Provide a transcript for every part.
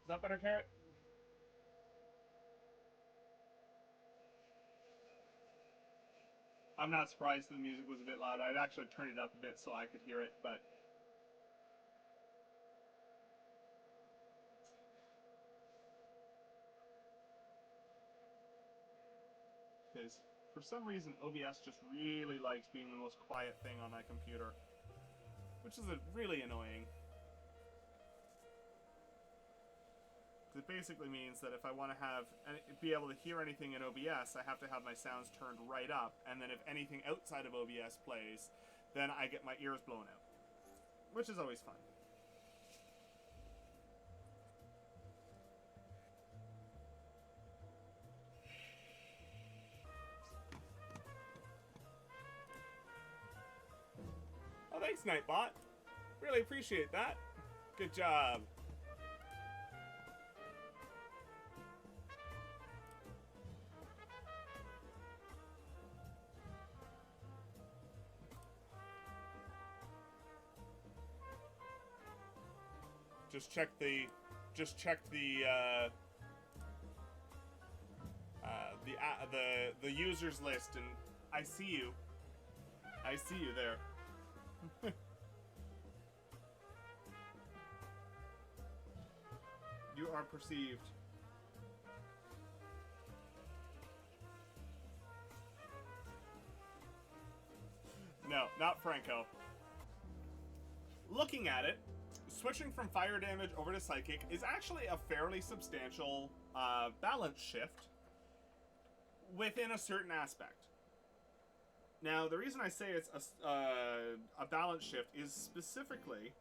Is that better, Carrot? I'm not surprised the music was a bit loud. I'd actually turned it up a bit so I could hear it, but because for some reason OBS just really likes being the most quiet thing on my computer, which is really annoying. It basically means that if I want to be able to hear anything in OBS, I have to have my sounds turned right up, and then if anything outside of OBS plays, then I get my ears blown out, which is always fun. Oh, thanks, Nightbot. Really appreciate that. Good job. Just checked the the users list, and I see you. I see you there. You are perceived. No, not Franco. Looking at it, switching from fire damage over to psychic is actually a fairly substantial balance shift within a certain aspect. Now, the reason I say it's a balance shift is specifically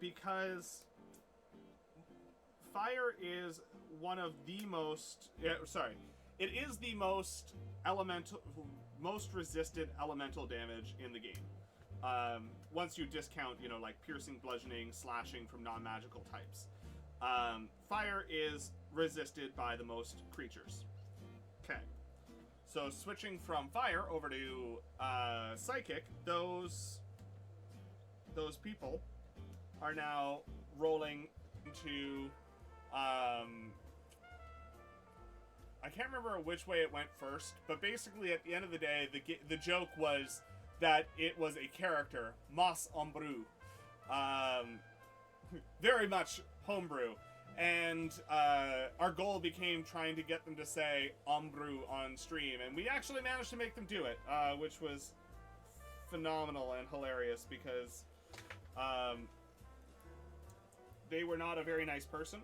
because fire is one of the most. It is the most resisted elemental damage in the game. Once you discount, like piercing, bludgeoning, slashing from non-magical types. Fire is resisted by the most creatures. Okay. So switching from fire over to psychic, those people are now rolling into I can't remember which way it went first, but basically at the end of the day, the joke was that it was a character, Mas Ombrou, very much homebrew, and our goal became trying to get them to say Ombrou on stream, and we actually managed to make them do it, which was phenomenal and hilarious because they were not a very nice person.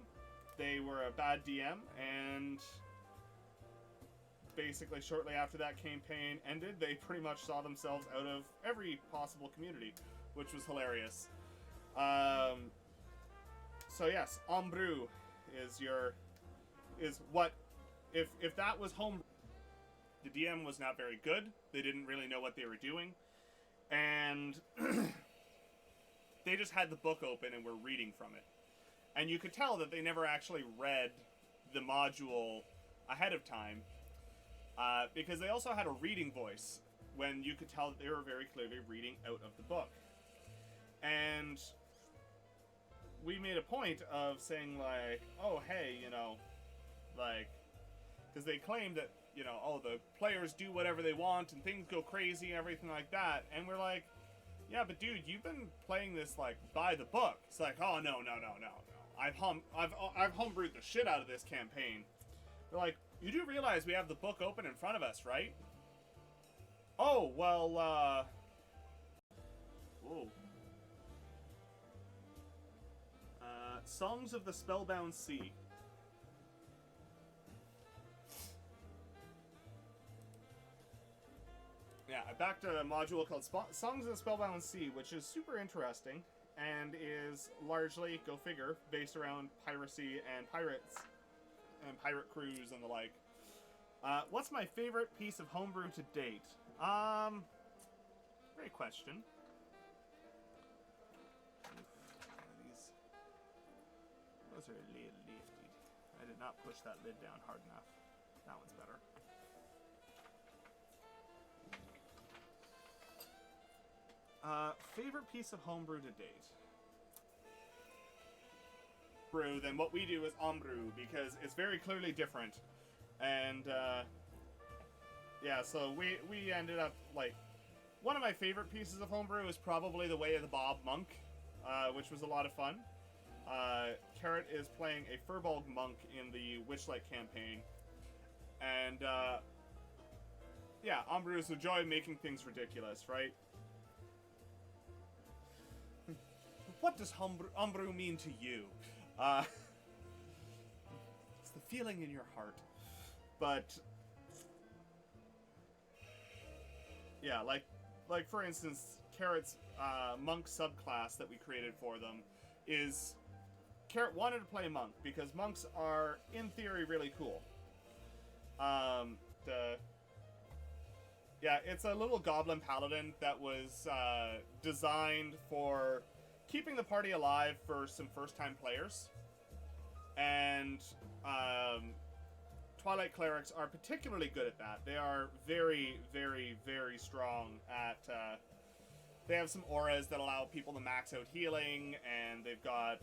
They were a bad DM, and basically shortly after that campaign ended, they pretty much saw themselves out of every possible community, which was hilarious. So yes, Ombrou is what if that was home. The DM was not very good. They didn't really know what they were doing, and they just had the book open and were reading from it. And you could tell that they never actually read the module ahead of time, because they also had a reading voice when you could tell that they were very clearly reading out of the book. And we made a point of saying, like, oh, hey, because they claimed that, oh, the players do whatever they want and things go crazy and everything like that. And we're like, yeah, but dude, you've been playing this, like, by the book. It's like, oh, no. I've homebrewed the shit out of this campaign. They're like, you do realize we have the book open in front of us, right? Oh, well, Whoa. Songs of the Spellbound Sea. Yeah, I backed a module called Songs of the Spellbound Sea, which is super interesting and is largely, go figure, based around piracy and pirates and pirate crews and the like. What's my favorite piece of homebrew to date? Great question. Those are a little lifted. I did not push that lid down hard enough. That one's better. Favorite piece of homebrew to date? brew, then what we do is homebrew, because it's very clearly different. And yeah, so we ended up, like, one of my favorite pieces of homebrew is probably the Way of the Bob Monk, which was a lot of fun. Carrot is playing a Furbolg Monk in the Witchlight campaign. And yeah, homebrew is the joy of making things ridiculous, right? What does homebrew mean to you? It's the feeling in your heart. But yeah, like for instance, Carrot's monk subclass that we created for them is Carrot wanted to play monk because monks are in theory really cool. Yeah, it's a little goblin paladin that was designed for keeping the party alive for some first-time players. And Twilight clerics are particularly good at that. They are very, very, very strong at... they have some auras that allow people to max out healing, and they've got...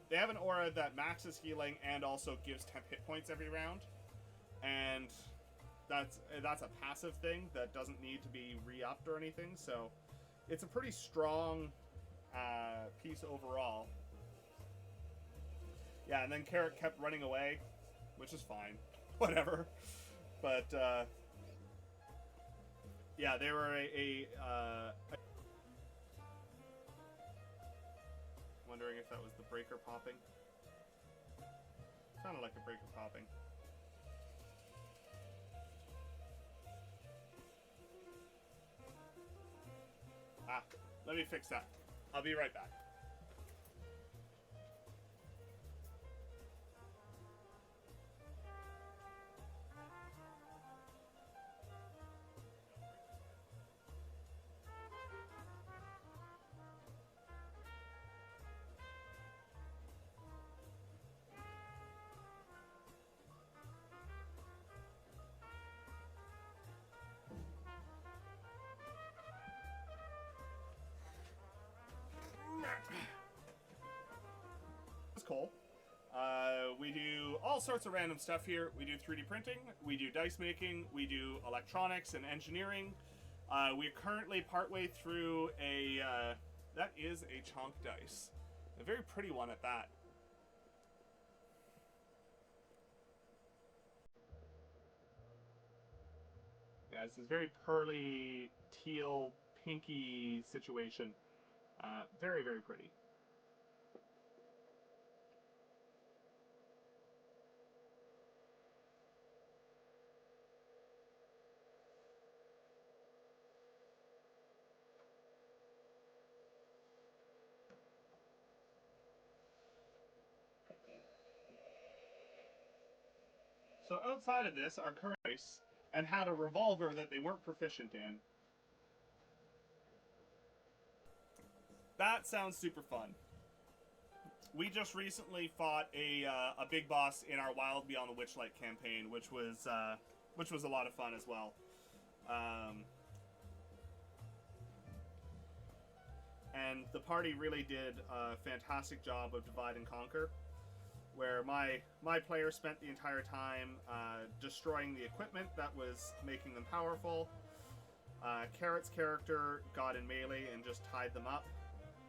they have an aura that maxes healing and also gives 10 hit points every round. And that's a passive thing that doesn't need to be re-upped or anything, so it's a pretty strong piece overall. Yeah, and then Carrot kept running away, which is fine. Whatever. But, yeah, they were wondering if that was the breaker popping. Sounded like a breaker popping. Ah, let me fix that. I'll be right back. Cool. We do all sorts of random stuff here. We do 3D printing, we do dice making, we do electronics and engineering. We're currently partway through a, that is a chonk dice. A very pretty one at that. Yeah, it's this very pearly, teal, pinky situation. Very, very pretty. So outside of this, our current dice and had a revolver that they weren't proficient in. That sounds super fun. We just recently fought a big boss in our Wild Beyond the Witchlight campaign, which was a lot of fun as well. And the party really did a fantastic job of divide and conquer, where my player spent the entire time destroying the equipment that was making them powerful. Carrot's character got in melee and just tied them up,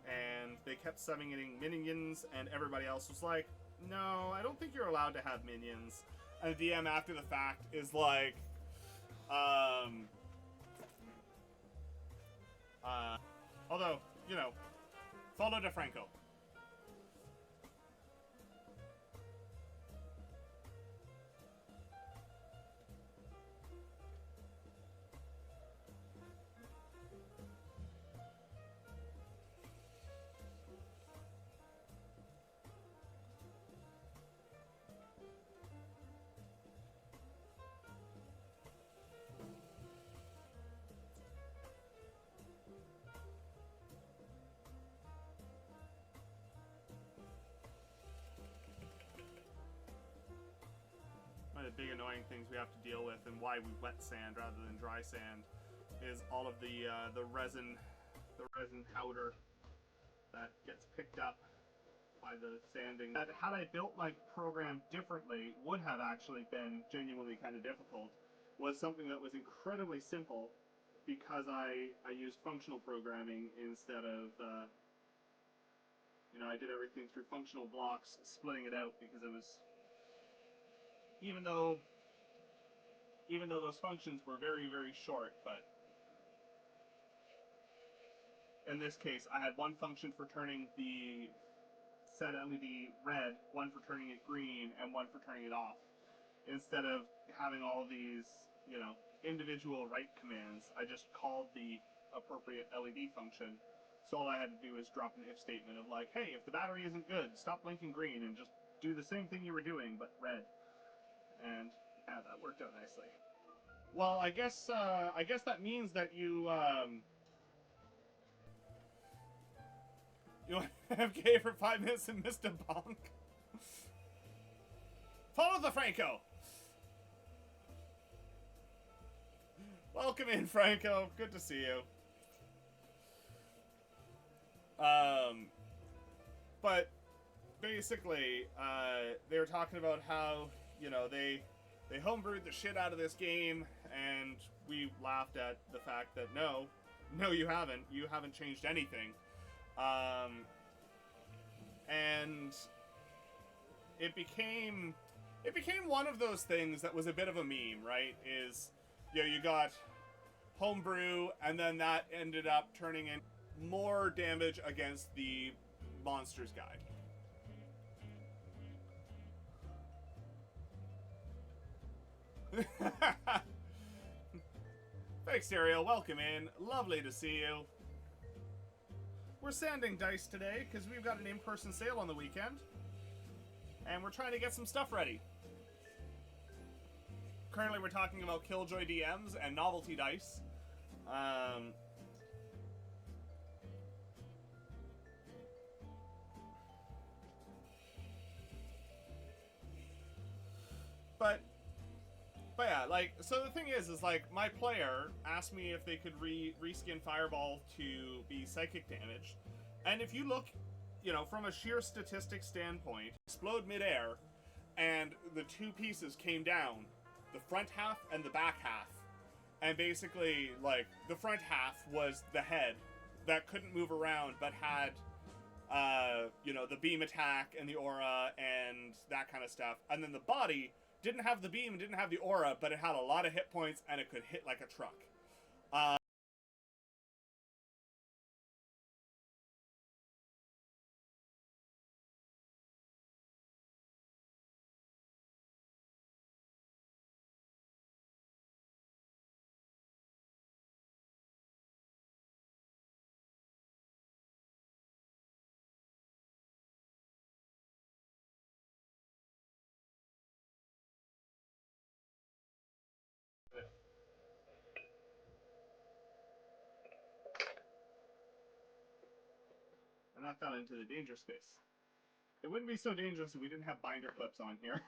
and they kept summoning minions, and everybody else was like, no, I don't think you're allowed to have minions. And the DM after the fact is like, although, you know, follow DeFranco. One of the big annoying things we have to deal with, and why we wet sand rather than dry sand, is all of the resin powder that gets picked up by the sanding. That had I built my program differently, would have actually been genuinely kind of difficult. Was something that was incredibly simple because I used functional programming instead of I did everything through functional blocks, splitting it out because it was even though those functions were very very short, but in this case I had one function for turning the set LED red, one for turning it green, and one for turning it off. Instead of having all these, individual write commands, I just called the appropriate LED function. So all I had to do was drop an if statement of like, hey, if the battery isn't good, stop blinking green and just do the same thing you were doing, but red. And yeah, that worked out nicely. Well, I guess that means that you you AFK for 5 minutes and missed a bonk. Follow the Franco. Welcome in, Franco. Good to see you. But basically, they were talking about how they homebrewed the shit out of this game, and we laughed at the fact that no, you haven't changed anything, and it became one of those things that was a bit of a meme, right? Is you got homebrew, and then that ended up turning in more damage against the monsters guide. Thanks, Ariel. Welcome in. Lovely to see you. We're sanding dice today because we've got an in-person sale on the weekend, and we're trying to get some stuff ready. Currently, we're talking about Killjoy DMs and novelty dice. But yeah, like, so the thing is like, my player asked me if they could reskin Fireball to be psychic damage, and if you look, from a sheer statistic standpoint, explode midair, and the two pieces came down, the front half and the back half, and basically, like, the front half was the head that couldn't move around but had, the beam attack and the aura and that kind of stuff, and then the body didn't have the beam, didn't have the aura, but it had a lot of hit points and it could hit like a truck. And that fell into the danger space. It wouldn't be so dangerous if we didn't have binder clips on here.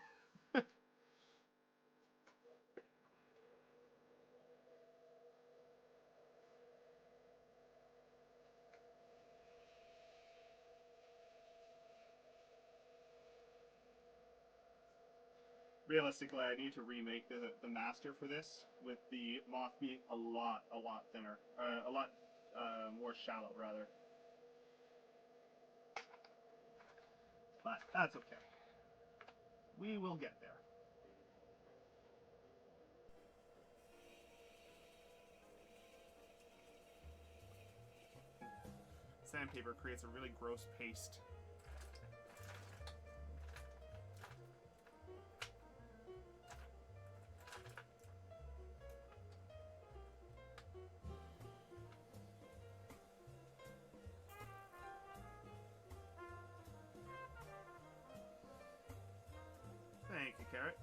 Realistically, I need to remake the master for this, with the moth being a lot thinner. A lot more shallow, rather. But that's okay. We will get there. Sandpaper creates a really gross paste. Thank you, Carrot.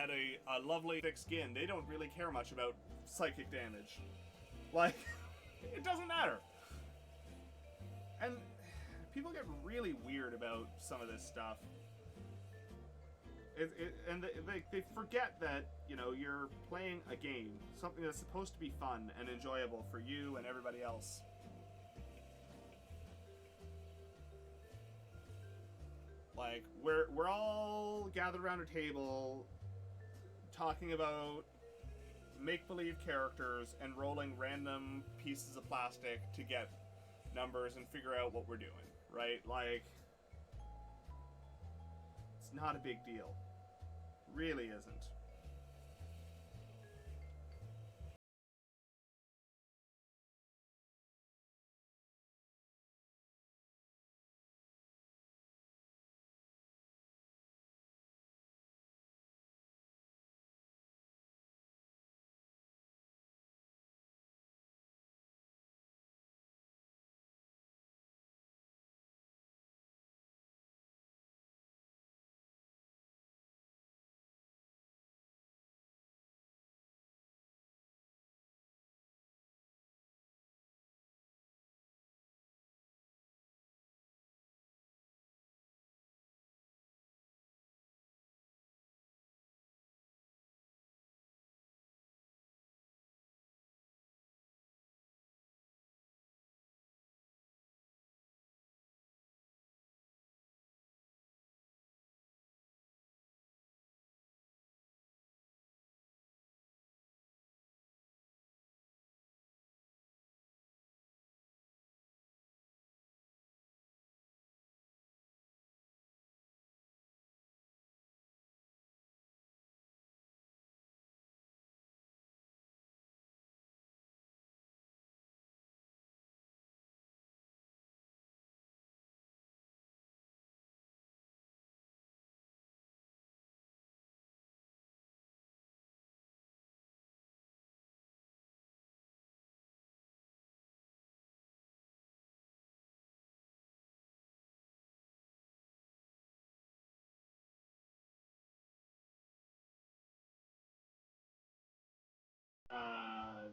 get a lovely thick skin, they don't really care much about psychic damage. Like, it doesn't matter. And people get really weird about some of this stuff. And they forget that, you know, you're playing a game, something that's supposed to be fun and enjoyable for you and everybody else. Like, we're all gathered around a table talking about make-believe characters and rolling random pieces of plastic to get numbers and figure out what we're doing, right? Like, it's not a big deal. Really isn't.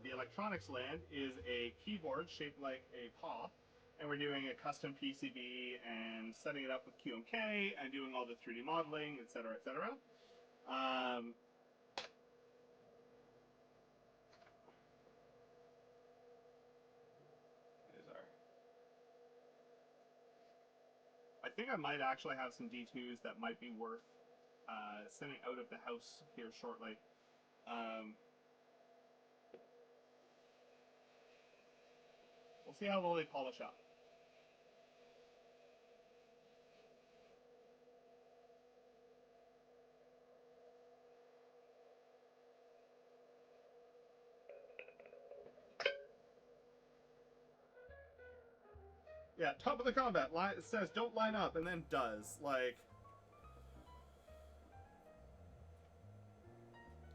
The electronics land is a keyboard shaped like a paw, and we're doing a custom PCB and setting it up with QMK and doing all the 3D modeling, etc., etc. Um, is our... I think I might actually have some D2s that might be worth sending out of the house here shortly. We'll see how well they polish up. Yeah, top of the combat. It says don't line up, and then does. Like,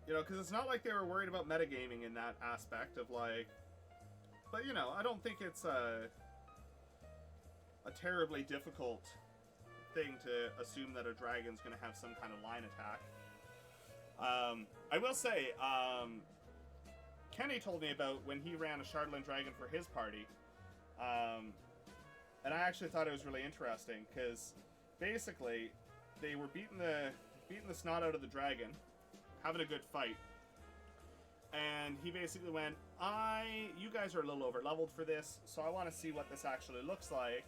you know, because it's not like they were worried about metagaming in that aspect of, like... But, you know, I don't think it's a terribly difficult thing to assume that a dragon's going to have some kind of line attack. I will say, Kenny told me about when he ran a Shardland Dragon for his party. And I actually thought it was really interesting, because basically, they were beating the snot out of the dragon, having a good fight. And he basically went, you guys are a little over leveled for this, so I want to see what this actually looks like.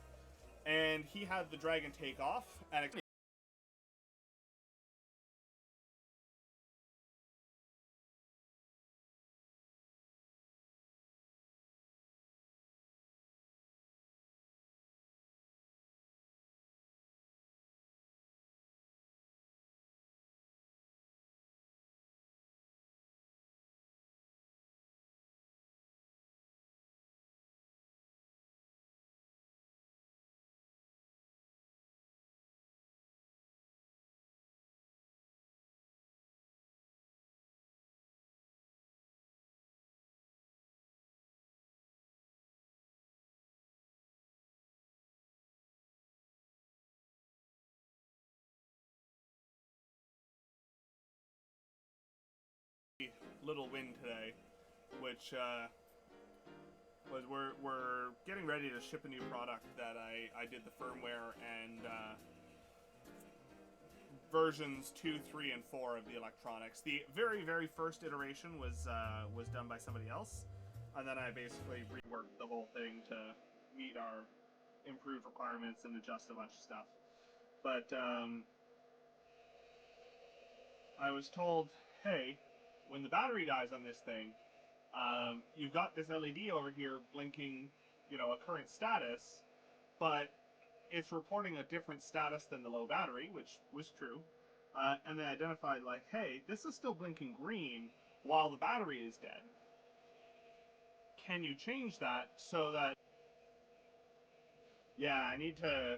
And he had the dragon take off, and little win today, which was we're getting ready to ship a new product that I did the firmware and versions 2, 3, and 4 of the electronics. The very, very first iteration was done by somebody else, and then I basically reworked the whole thing to meet our improved requirements and adjust a bunch of stuff. But I was told, hey, when the battery dies on this thing, you've got this LED over here blinking, a current status, but it's reporting a different status than the low battery, which was true. And they identified, like, hey, this is still blinking green while the battery is dead. Can you change that so that... Yeah, I need to...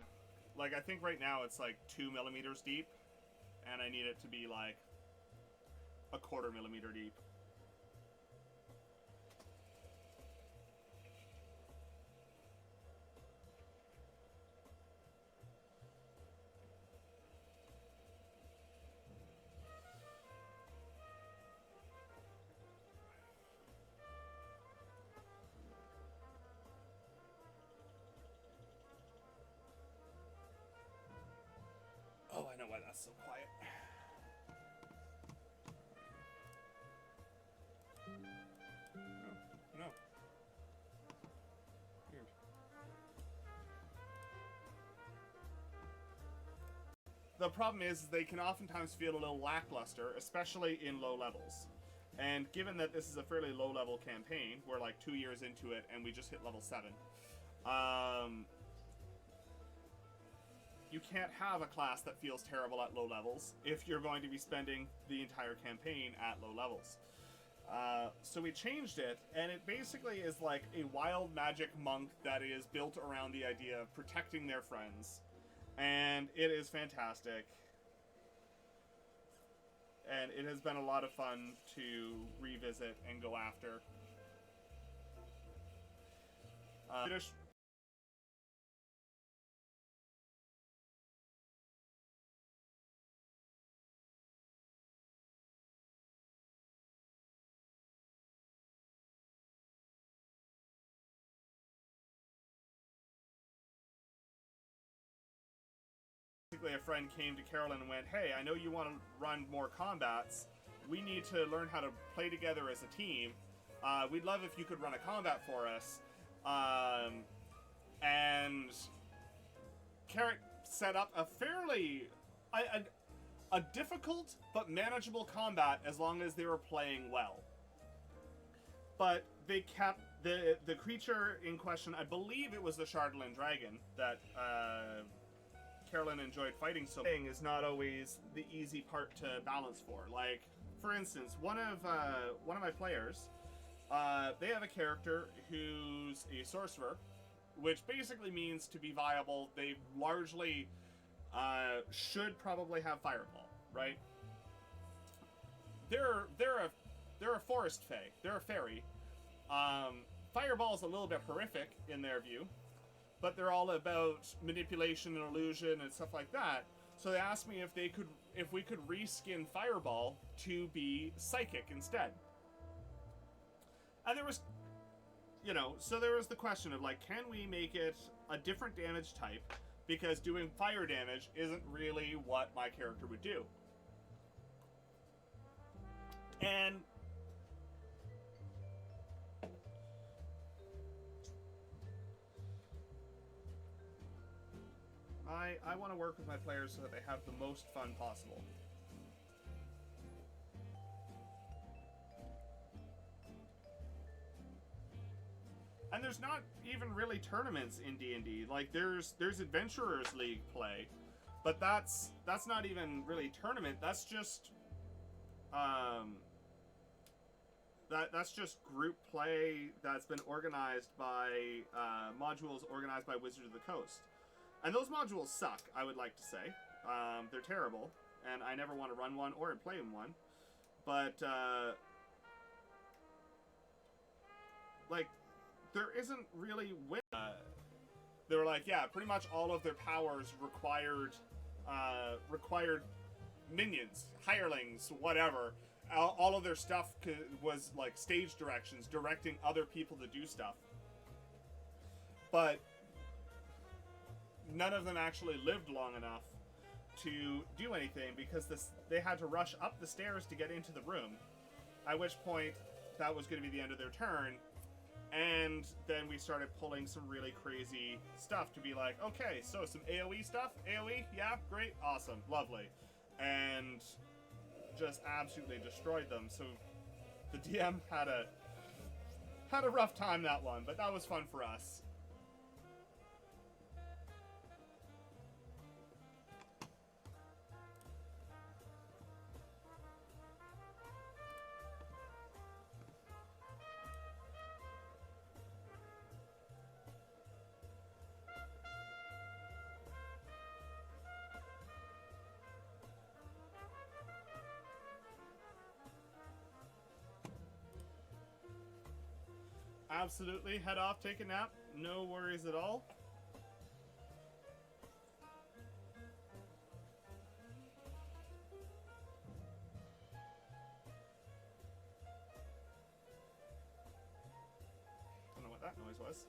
Like, I think right now it's like 2 millimeters deep, and I need it to be like a 1/4 millimeter deep. Oh, I know why that's so quiet. No. Weird. The problem is they can oftentimes feel a little lackluster, especially in low levels. And given that this is a fairly low level campaign, we're like 2 years into it and we just hit level 7. You can't have a class that feels terrible at low levels if you're going to be spending the entire campaign at low levels. So we changed it, and it basically is like a wild magic monk that is built around the idea of protecting their friends. And it is fantastic. And it has been a lot of fun to revisit and go after. Basically, a friend came to Carolyn and went, hey, I know you want to run more combats. We need to learn how to play together as a team. We'd love if you could run a combat for us. And Carrot set up a fairly... a difficult but manageable combat as long as they were playing well. But they kept... The creature in question, I believe it was the Shardland Dragon that... Carolyn enjoyed fighting so much, is not always the easy part to balance for. Like, for instance, one of my players, they have a character who's a sorcerer, which basically means to be viable, they largely should probably have Fireball, right? They're a forest fae. They're a fairy. Fireball's a little bit horrific in their view, but they're all about manipulation and illusion and stuff like that. So they asked me if we could reskin Fireball to be psychic instead. And there was, so there was the question of like, can we make it a different damage type? Because doing fire damage isn't really what my character would do. And I want to work with my players so that they have the most fun possible. And there's not even really tournaments in D&D. Like there's Adventurers League play, but that's not even really tournament. That's just that's just group play that's been organized by modules organized by Wizards of the Coast. And those modules suck, I would like to say. They're terrible, and I never want to run one or play in one. But, like, there isn't really... they were like, yeah, pretty much all of their powers required minions, hirelings, whatever. all of their stuff was like stage directions, directing other people to do stuff. But none of them actually lived long enough to do anything because they had to rush up the stairs to get into the room. At which point, that was going to be the end of their turn. And then we started pulling some really crazy stuff to be like, okay, so some AoE stuff? AoE? Yeah, great, awesome, lovely. And just absolutely destroyed them. So the DM had a rough time that one, but that was fun for us. Absolutely, head off, take a nap, no worries at all. Don't know what that noise was.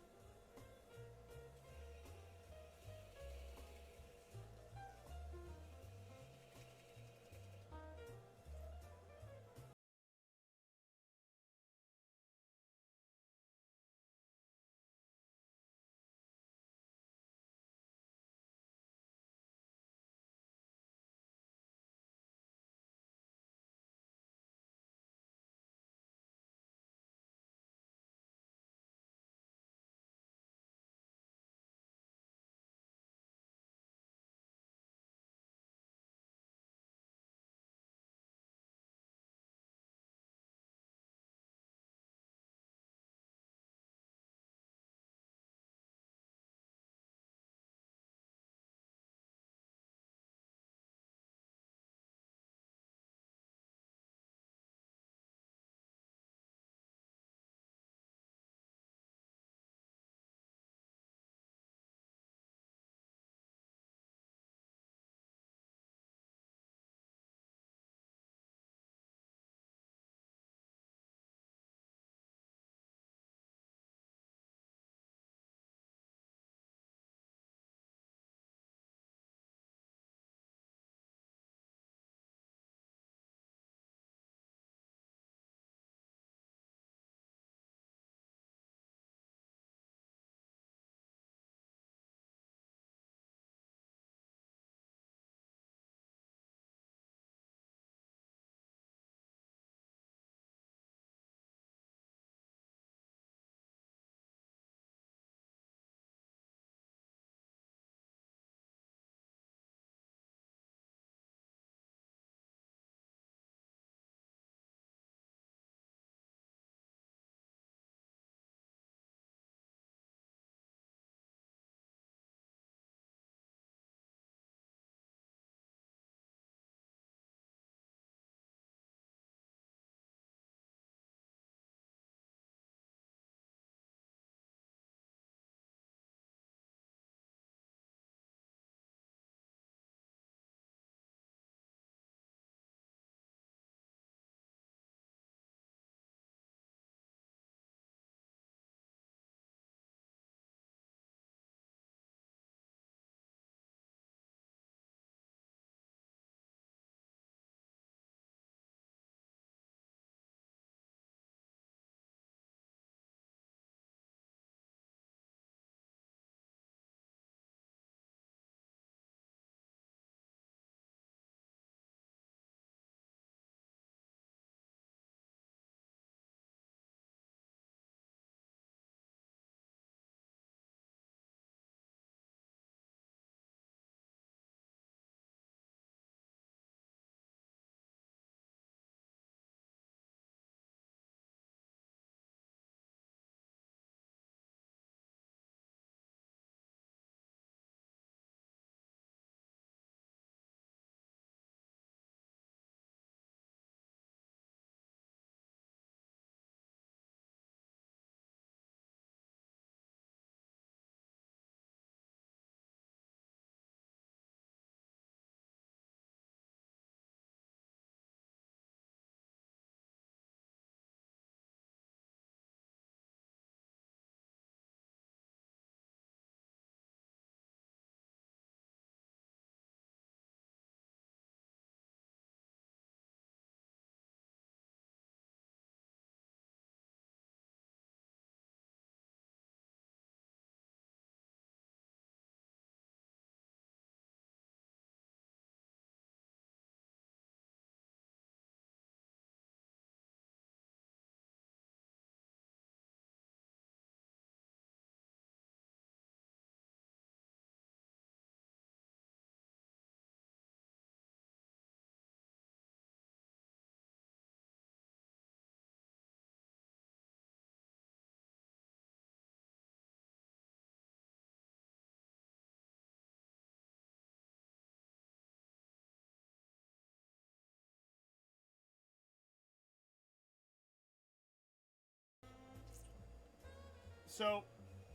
So,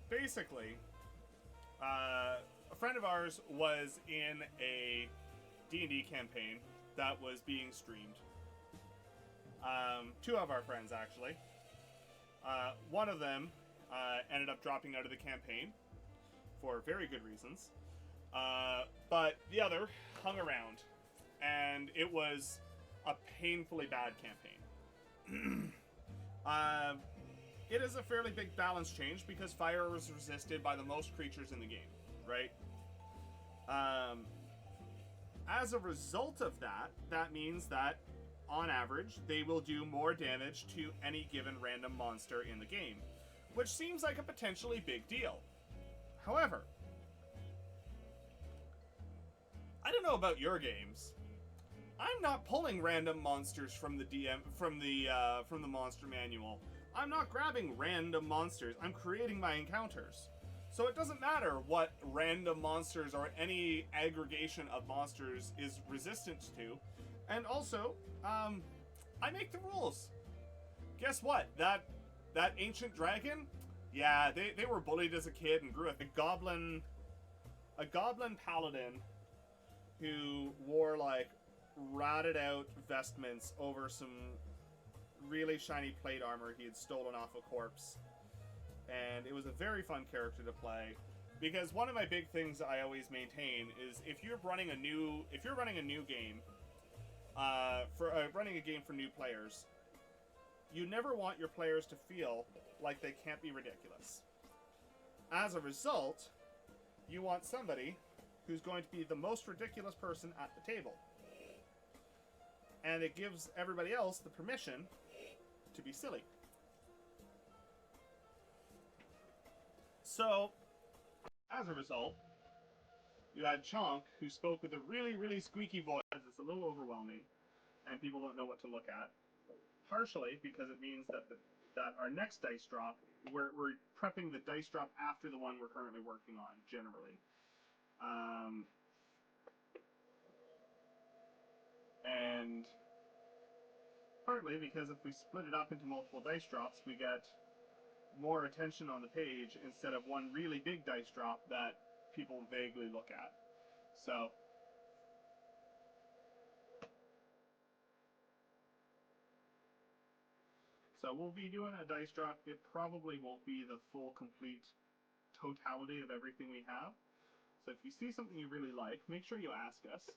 basically, a friend of ours was in a D&D campaign that was being streamed. Two of our friends, actually. One of them ended up dropping out of the campaign for very good reasons. But the other hung around, and it was a painfully bad campaign. It is a fairly big balance change because fire is resisted by the most creatures in the game, right? As a result of that, that means that, on average, they will do more damage to any given random monster in the game, which seems like a potentially big deal. However, I don't know about your games. I'm not pulling random monsters from the from the monster manual. I'm not grabbing random monsters. I'm creating my encounters. So it doesn't matter what random monsters or any aggregation of monsters is resistant to. And also, I make the rules. Guess what? That ancient dragon, yeah, they were bullied as a kid and grew up. A goblin paladin who wore like rotted out vestments over some really shiny plate armor he had stolen off a corpse. And it was a very fun character to play, because one of my big things I always maintain is if you're running a new game, running a game for new players, you never want your players to feel like they can't be ridiculous. As a result, you want somebody who's going to be the most ridiculous person at the table. And it gives everybody else the permission to be silly. So, as a result, you had Chonk, who spoke with a really, really squeaky voice. It's a little overwhelming, and people don't know what to look at. Partially because it means that that our next dice drop, we're prepping the dice drop after the one we're currently working on, generally. And partly because if we split it up into multiple dice drops, we get more attention on the page instead of one really big dice drop that people vaguely look at. So we'll be doing a dice drop. It probably won't be the full, complete totality of everything we have. So if you see something you really like, make sure you ask us.